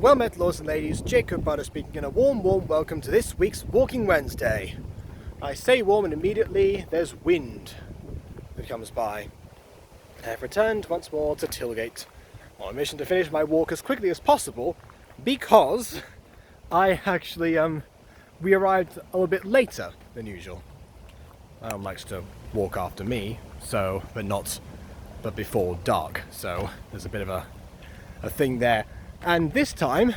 Well met, lords and ladies, Jacob Butter speaking, and a warm welcome to this week's Walking Wednesday. I say warm and immediately there's wind that comes by. I have returned once more to Tilgate on a mission to finish my walk as quickly as possible because I actually, we arrived a little bit later than usual. Alan likes to walk after me, but before dark, so there's a bit of a thing there. And this time,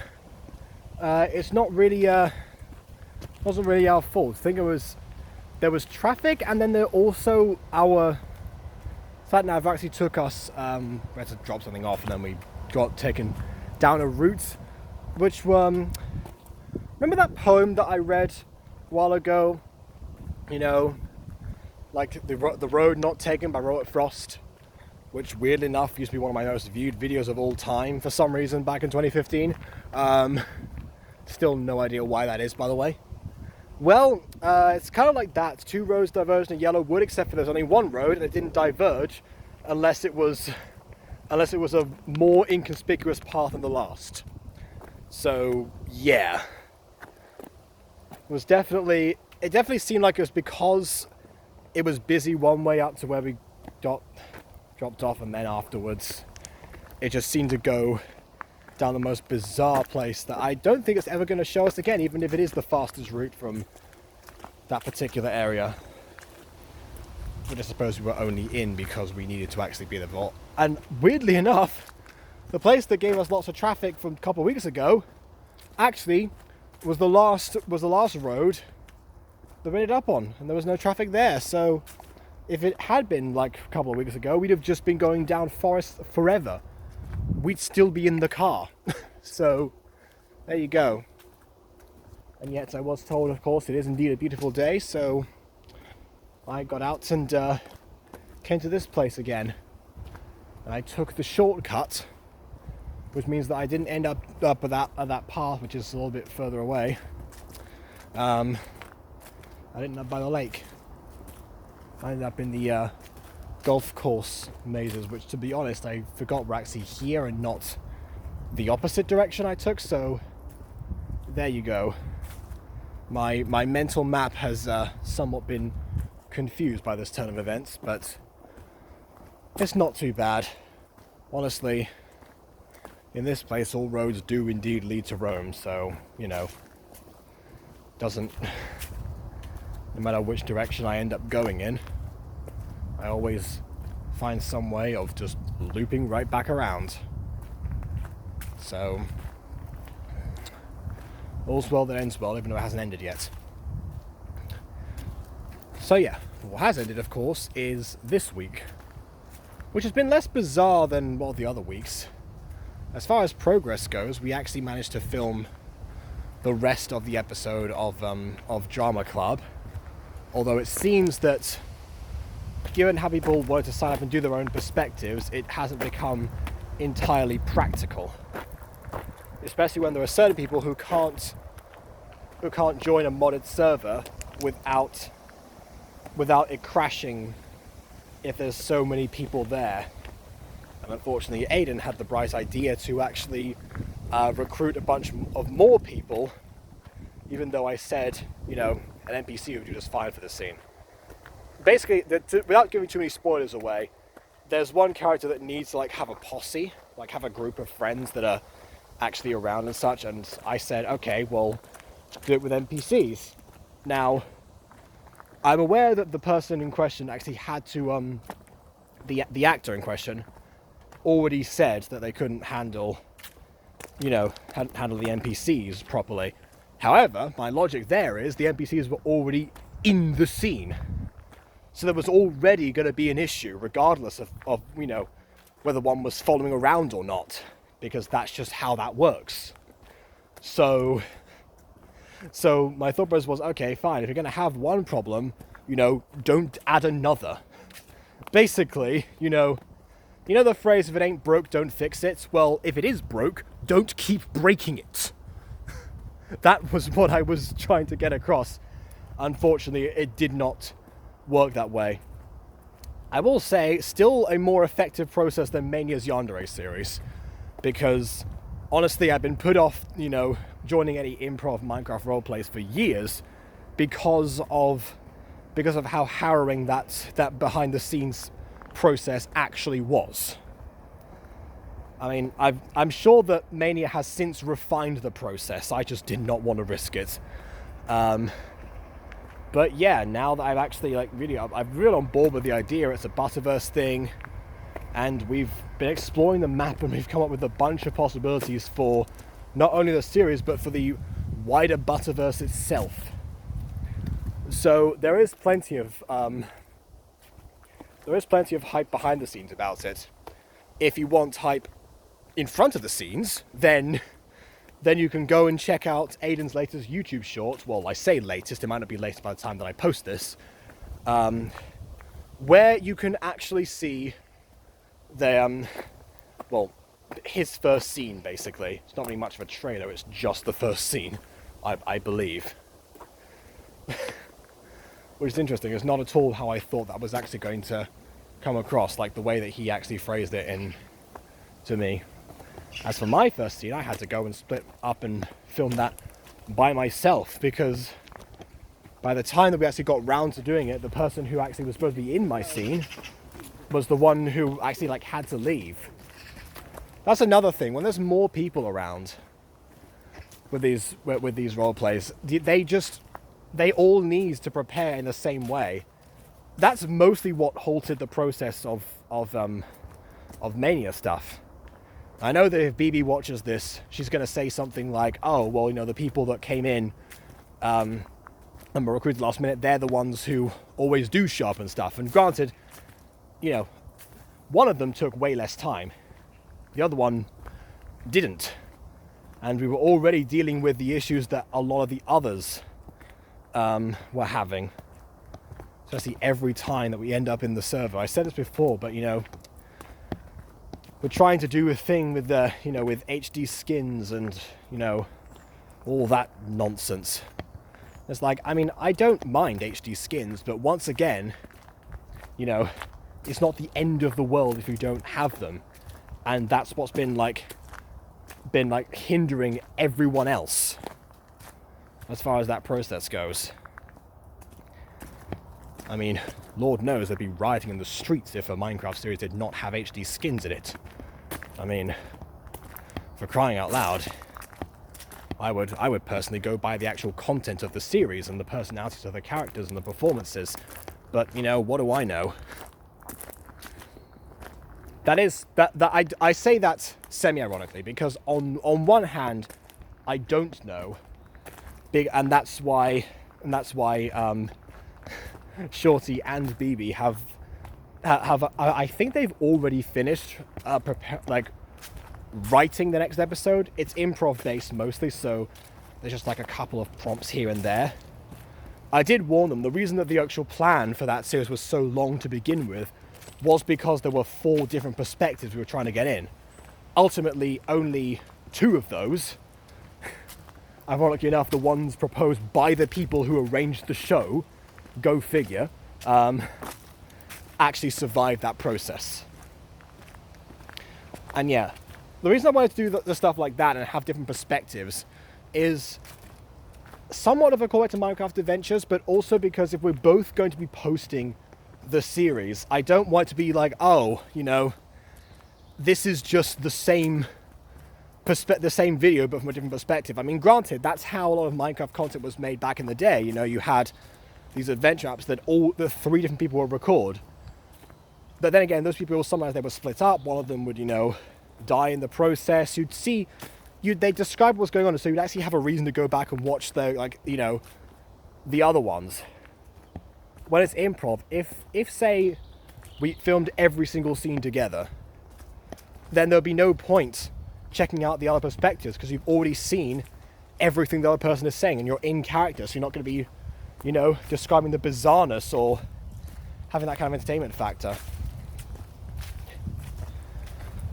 it's not really, wasn't really our fault. I think there was traffic, and then there also our sat nav actually took us, we had to drop something off, and then we got taken down a route, which, remember that poem that I read a while ago? You know, like the road not taken by Robert Frost, which weirdly enough used to be one of my most viewed videos of all time for some reason back in 2015. Still no idea why that is, by the way. Well, it's kind of like that. Two roads diverged in yellow wood, except for there's only one road and it didn't diverge unless it was a more inconspicuous path than the last. So yeah, it definitely seemed like it was because it was busy one way up to where we dropped off, and then afterwards it just seemed to go down the most bizarre place that I don't think it's ever going to show us again, even if it is the fastest route from that particular area, which I suppose we were only in because we needed to actually be the vault. And weirdly enough, the place that gave us lots of traffic from a couple of weeks ago actually was the last road that we ended up on, and there was no traffic there. So if it had been like a couple of weeks ago, we'd have just been going down forest forever. We'd still be in the car. So there you go. And yet I was told, of course, it is indeed a beautiful day, so I got out and came to this place again. And I took the shortcut, which means that I didn't end up at that path, which is a little bit further away. I didn't end up by the lake. I ended up in the golf course mazes, which, to be honest, I forgot were actually here and not the opposite direction I took, so there you go. My mental map has somewhat been confused by this turn of events, but it's not too bad. Honestly, in this place, all roads do indeed lead to Rome, so, you know, no matter which direction I end up going in, I always find some way of just looping right back around. So, all's well that ends well, even though it hasn't ended yet. So yeah, what has ended, of course, is this week, which has been less bizarre than all the other weeks. As far as progress goes, we actually managed to film the rest of the episode of Drama Club. Although it seems that, given how people wanted to sign up and do their own perspectives, it hasn't become entirely practical. Especially when there are certain people who can't join a modded server without it crashing if there's so many people there. And unfortunately, Aiden had the bright idea to actually recruit a bunch of more people, even though I said, you know, an NPC would do just fine for this scene. Basically, without giving too many spoilers away, there's one character that needs to have a posse, have a group of friends that are actually around and such, and I said, okay, well, do it with NPCs. Now, I'm aware that the person in question actually had to, the actor in question already said that they couldn't handle the NPCs properly. However, my logic there is the NPCs were already in the scene. So there was already going to be an issue, regardless of whether one was following around or not, because that's just how that works. So my thought process was, okay, fine, if you're going to have one problem, don't add another. Basically, the phrase, if it ain't broke, don't fix it. Well, if it is broke, don't keep breaking it. That was what I was trying to get across. Unfortunately, it did not work that way. I will say, still a more effective process than Mania's Yandere series, because honestly, I've been put off, joining any improv Minecraft roleplays for years because of how harrowing that behind the scenes process actually was. I mean, I'm sure that Mania has since refined the process. I just did not want to risk it. But yeah, now that I've actually I've really on board with the idea, it's a Butterverse thing, and we've been exploring the map, and we've come up with a bunch of possibilities for not only the series but for the wider Butterverse itself. So there is plenty of hype behind the scenes about it. If you want hype in front of the scenes, then you can go and check out Aiden's latest YouTube short. Well, I say latest, it might not be latest by the time that I post this, where you can actually see his first scene, basically. It's not really much of a trailer, it's just the first scene, I believe. Which is interesting. It's not at all how I thought that was actually going to come across, like the way that he actually phrased it to me. As for my first scene, I had to go and split up and film that by myself, because by the time that we actually got round to doing it, the person who actually was supposed to be in my scene was the one who actually had to leave. That's another thing. When there's more people around with these role plays, they all need to prepare in the same way. That's mostly what halted the process of Mania stuff. I know that if BB watches this, she's going to say something like, oh, well, the people that came in and were recruited last minute, they're the ones who always do show up and stuff. And granted, one of them took way less time. The other one didn't. And we were already dealing with the issues that a lot of the others were having. Especially every time that we end up in the server. I said this before, but we're trying to do a thing with with HD skins and all that nonsense. It's I don't mind HD skins, but once again, it's not the end of the world if you don't have them, and that's what's been hindering everyone else as far as that process goes. I mean, Lord knows they'd be rioting in the streets if a Minecraft series did not have HD skins in it. I mean, for crying out loud, I would personally go by the actual content of the series and the personalities of the characters and the performances. But, what do I know? I say that semi-ironically, because on one hand, I don't know. And that's why Shorty and BB have I think they've already finished writing the next episode. It's improv based mostly, so there's just a couple of prompts here and there. I did warn them, the reason that the actual plan for that series was so long to begin with was because there were 4 different perspectives we were trying to get in. Ultimately, only 2 of those, ironically enough, the ones proposed by the people who arranged the show, go figure, actually survived that process. And yeah, the reason I wanted to do the stuff like that and have different perspectives is somewhat of a callback to Minecraft Adventures, but also because if we're both going to be posting the series, I don't want it to be this is just the same video but from a different perspective. I mean, granted, that's how a lot of Minecraft content was made back in the day. You had these adventure apps that all the 3 different people would record. But then again, those people, sometimes they were split up. One of them would, die in the process. They describe what's going on, so you'd actually have a reason to go back and watch the other ones. When it's improv, if say we filmed every single scene together, then there'd be no point checking out the other perspectives, because you've already seen everything the other person is saying and you're in character, so you're not going to be describing the bizarreness or having that kind of entertainment factor.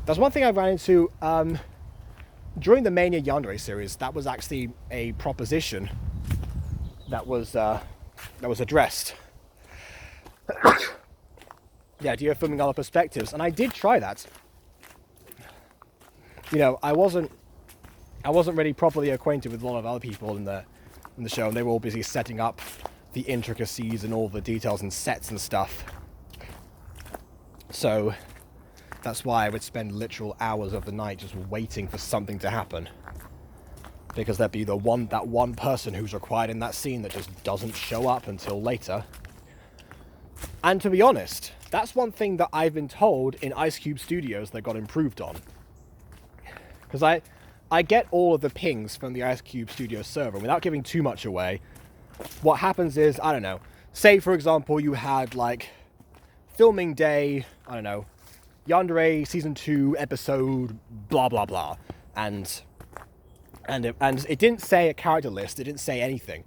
There's one thing I ran into during the Mania Yandere series. That was actually a proposition that was addressed. The idea of filming other perspectives, and I did try that. I wasn't I wasn't really properly acquainted with a lot of other people in the show, and they were all busy setting up the intricacies and all the details and sets and stuff. So that's why I would spend literal hours of the night just waiting for something to happen. Because there'd be that one person who's required in that scene that just doesn't show up until later. And to be honest, that's one thing that I've been told in Ice Cube Studios that got improved on. Because I get all of the pings from the Ice Cube Studios server. Without giving too much away, what happens is, I don't know, say for example you had like filming day, I don't know, Yandere season 2 episode blah blah blah, and it didn't say a character list, it didn't say anything.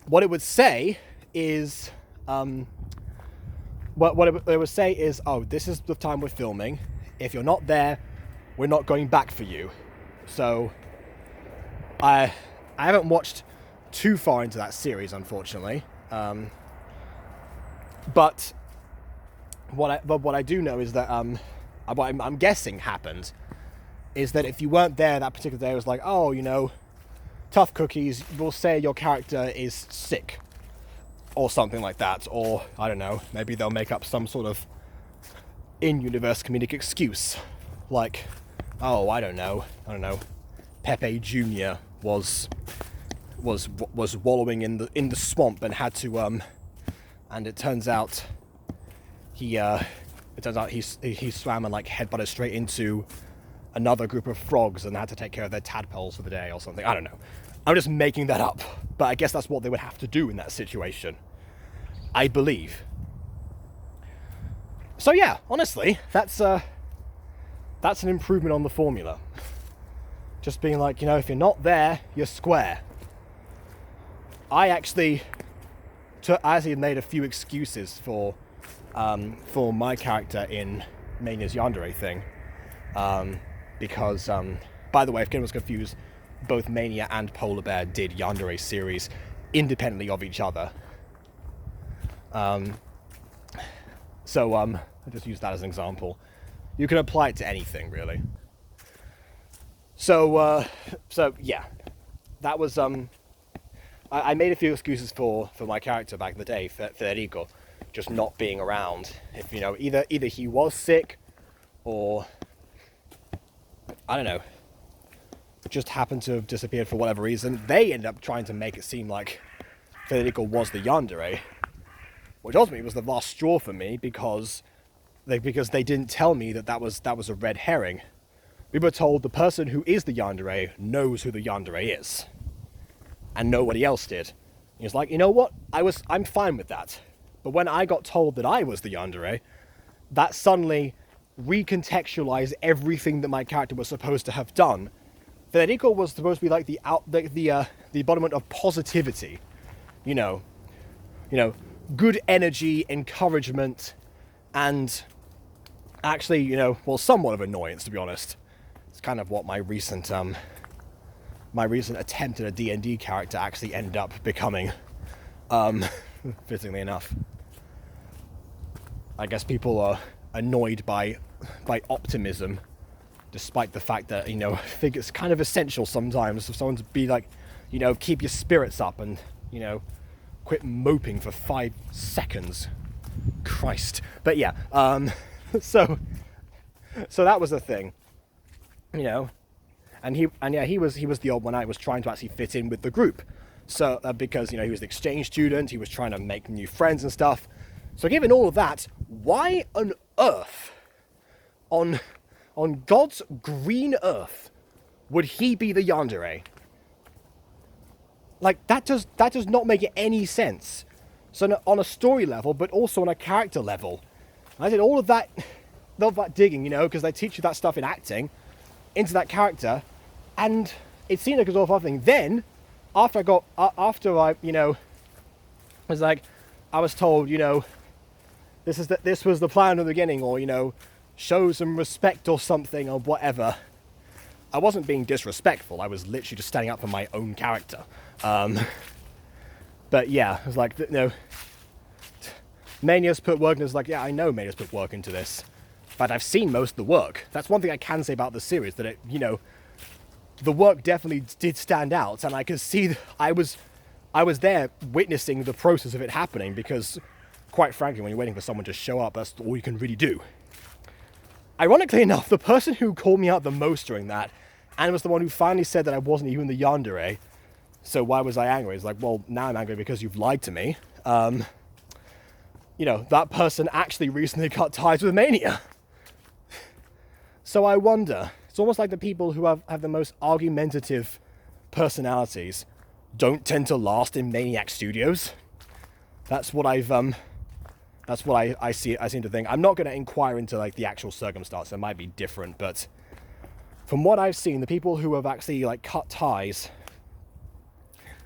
What it would say is what it would say is, oh, this is the time we're filming. If you're not there, we're not going back for you. So I haven't watched too far into that series, unfortunately. But what I do know is that what I'm guessing happened is that if you weren't there that particular day, it was like, oh, you know, tough cookies, we'll say your character is sick or something like that, or I don't know, maybe they'll make up some sort of in-universe comedic excuse, like, oh, I don't know, Pepe Jr. was wallowing in the swamp and had to and it turns out he swam and like headbutted straight into another group of frogs and had to take care of their tadpoles for the day or something. I don't know. I'm just making that up, but I guess that's what they would have to do in that situation, I believe. So yeah, honestly, that's an improvement on the formula. Just being like, you know, if you're not there, you're square. I actually made a few excuses for my character in Mania's Yandere thing. Because, by the way, if anyone was confused, both Mania and Polar Bear did Yandere series independently of each other. So I just use that as an example. You can apply it to anything, really. So yeah, that was, I made a few excuses for my character back in the day, Federico, just not being around. If, you know, either he was sick, or, I don't know, just happened to have disappeared for whatever reason. They ended up trying to make it seem like Federico was the Yandere, which ultimately was the last straw for me, because they didn't tell me that was a red herring. We were told the person who is the Yandere knows who the Yandere is, and nobody else did. He was like, you know what? I'm fine with that. But when I got told that I was the Yandere, that suddenly recontextualized everything that my character was supposed to have done. Federico was supposed to be like the embodiment of positivity, you know, good energy, encouragement, and actually, you know, well, somewhat of annoyance, to be honest. It's kind of what my recent attempt at a D&D character actually ended up becoming, fittingly enough. I guess people are annoyed by optimism, despite the fact that, you know, I think it's kind of essential sometimes for someone to be like, you know, keep your spirits up and, you know, quit moping for 5 seconds. Christ. But yeah, so that was the thing, you know, and he was the odd one I was trying to actually fit in with the group. So because, you know, he was an exchange student, he was trying to make new friends and stuff. So given all of that, why on earth, on God's green earth, would he be the Yandere? Like, that does not make any sense. So on a story level, but also on a character level. I did all of that digging, you know, because they teach you that stuff in acting, into that character, and it seemed like it was all thing. Then, after I, you know, was like, I was told, you know, this was the plan in the beginning, or, you know, show some respect or something, or whatever. I wasn't being disrespectful, I was literally just standing up for my own character. But yeah, it was like, you know, Mania's put work, and it's like, yeah, I know Mania's put work into this, but I've seen most of the work. That's one thing I can say about the series, that it, you know, the work definitely did stand out, and I could see I was there witnessing the process of it happening, because quite frankly, when you're waiting for someone to show up, that's all you can really do. Ironically enough, the person who called me out the most during that, and was the one who finally said that I wasn't even the yandere, so why was I angry? It's like, well, now I'm angry because you've lied to me. You know, that person actually recently cut ties with Mania. So I wonder, it's almost like the people who have the most argumentative personalities don't tend to last in Maniac Studios. That's what I seem to think. I'm not going to inquire into like the actual circumstance. It might be different, but from what I've seen, the people who have actually like cut ties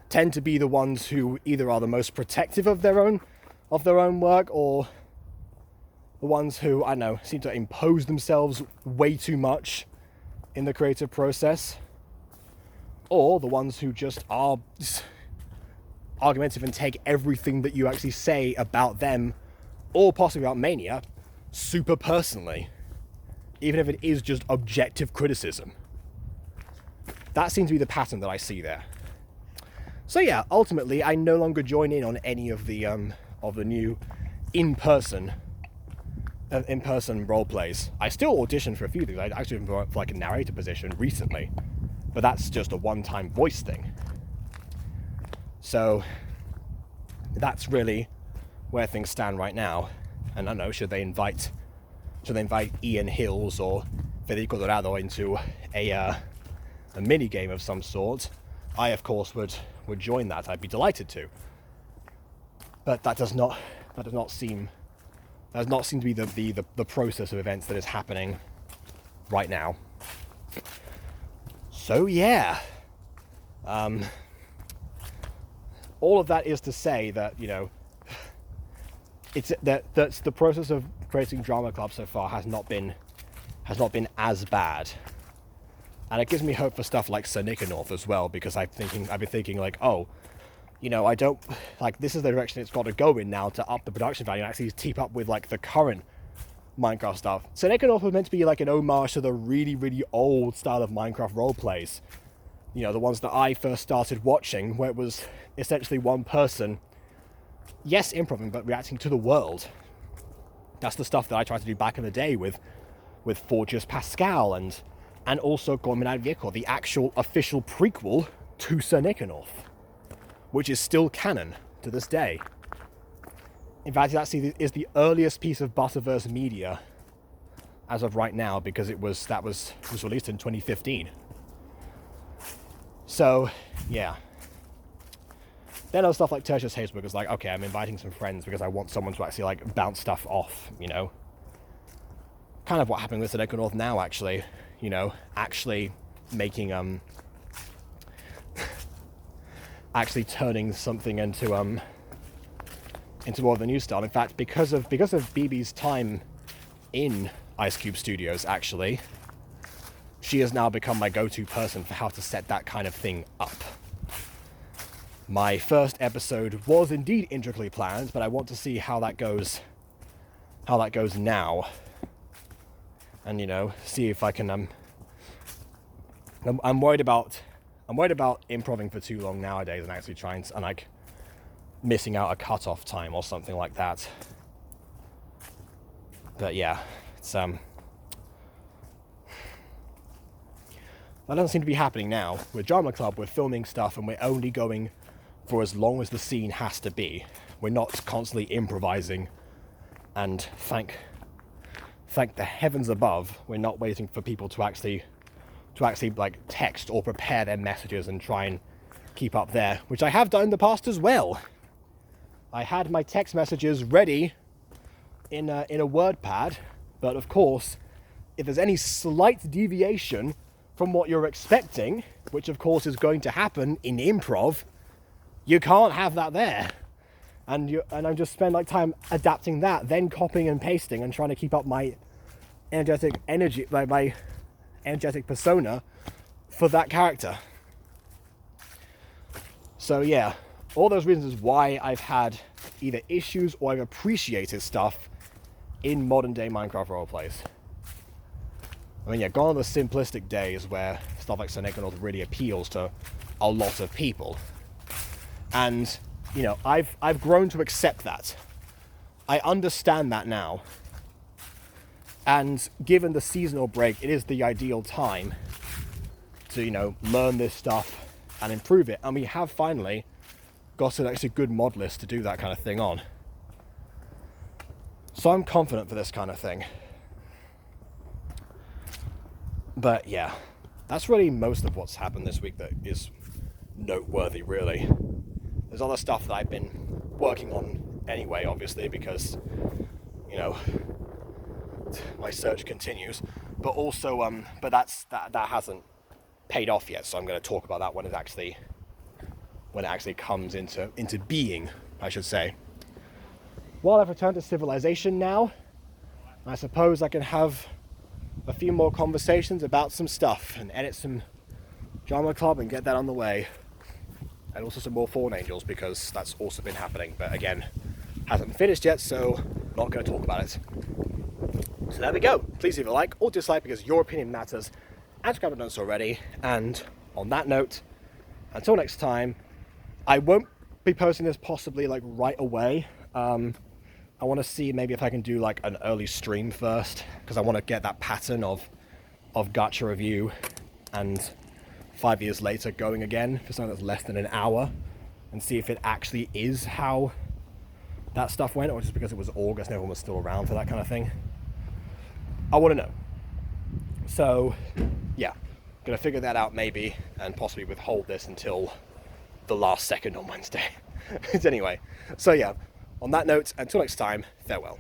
tend to be the ones who either are the most protective of their own work, or the ones who, I don't know, seem to impose themselves way too much in the creative process, or the ones who just are argumentative and take everything that you actually say about them, or possibly about Mania, super personally, even if it is just objective criticism. That seems to be the pattern that I see there. So yeah, ultimately, I no longer join in on any of the new in-person role plays. I still audition for a few things. I actually been for like a narrator position recently, but that's just a one-time voice thing. So that's really where things stand right now. And I don't know, should they invite Ian Hills or Federico Dorado into a mini game of some sort, I of course would join that. I'd be delighted to. But that does not seem to be the process of events that is happening right now. So yeah, all of that is to say that, you know, it's that's the process of creating Drama Club so far has not been as bad, and it gives me hope for stuff like Sir Nicanor as well, because I've been thinking like, oh, you know, I don't like, this is the direction it's got to go in now to up the production value and actually keep up with like the current Minecraft stuff. Sir Nicanor was meant to be like an homage to the really, really old style of Minecraft role plays. You know, the ones that I first started watching, where it was essentially one person, yes, improving, but reacting to the world. That's the stuff that I tried to do back in the day with Fortress Pascal and also Gorminite Vehicle, the actual official prequel to Sir Nicanor, which is still canon to this day. In fact, it actually is the earliest piece of Butterverse media as of right now, because it was released in 2015. So, yeah. Then other stuff like Tertius Hazebrook is like, okay, I'm inviting some friends because I want someone to actually like bounce stuff off, you know. Kind of what happened with Seneca North now, actually. You know, actually making actually turning something into more of the new style. In fact, because of BB's time in Ice Cube Studios, actually, she has now become my go-to person for how to set that kind of thing up. My first episode was indeed intricately planned, but I want to see how that goes now, and, you know, see if I can. I'm worried about improving for too long nowadays and actually trying to, and like missing out a cutoff time or something like that. But yeah, it's that doesn't seem to be happening now. With Drama Club, we're filming stuff and we're only going for as long as the scene has to be. We're not constantly improvising, and thank the heavens above, we're not waiting for people to actually like text or prepare their messages and try and keep up there, which I have done in the past as well. I had my text messages ready in a WordPad, but of course, if there's any slight deviation from what you're expecting, which of course is going to happen in improv, you can't have that there. And I just spend like time adapting that, then copying and pasting and trying to keep up my energetic persona for that character. So yeah, all those reasons is why I've had either issues or I've appreciated stuff in modern day Minecraft roleplays. I mean, yeah, gone are the simplistic days where stuff like Psychonauts really appeals to a lot of people. And, you know, I've grown to accept that. I understand that now. And given the seasonal break, it is the ideal time to, you know, learn this stuff and improve it. And we have finally got an actually good mod list to do that kind of thing on. So I'm confident for this kind of thing. But yeah, that's really most of what's happened this week that is noteworthy, really. There's other stuff that I've been working on anyway, obviously, because, you know, my search continues. But also, but that hasn't paid off yet, so I'm going to talk about that when it actually comes into being, I should say. Well, I've returned to civilization now. I suppose I can have a few more conversations about some stuff and edit some Drama Club and get that on the way. And also some more Fallen Angels, because that's also been happening, but again, hasn't finished yet, so not going to talk about it. So there we go. Please leave a like or dislike, because your opinion matters, and subscribe if you haven't done so already. And on that note, until next time, I won't be posting this possibly like right away. I want to see maybe if I can do like an early stream first, because I want to get that pattern of gacha review and 5 years later going again for something that's less than an hour, and see if it actually is how that stuff went, or just because it was August and everyone was still around for that kind of thing. I want to know. So yeah, gonna figure that out maybe, and possibly withhold this until the last second on Wednesday. Anyway, so yeah, on that note, until next time, farewell.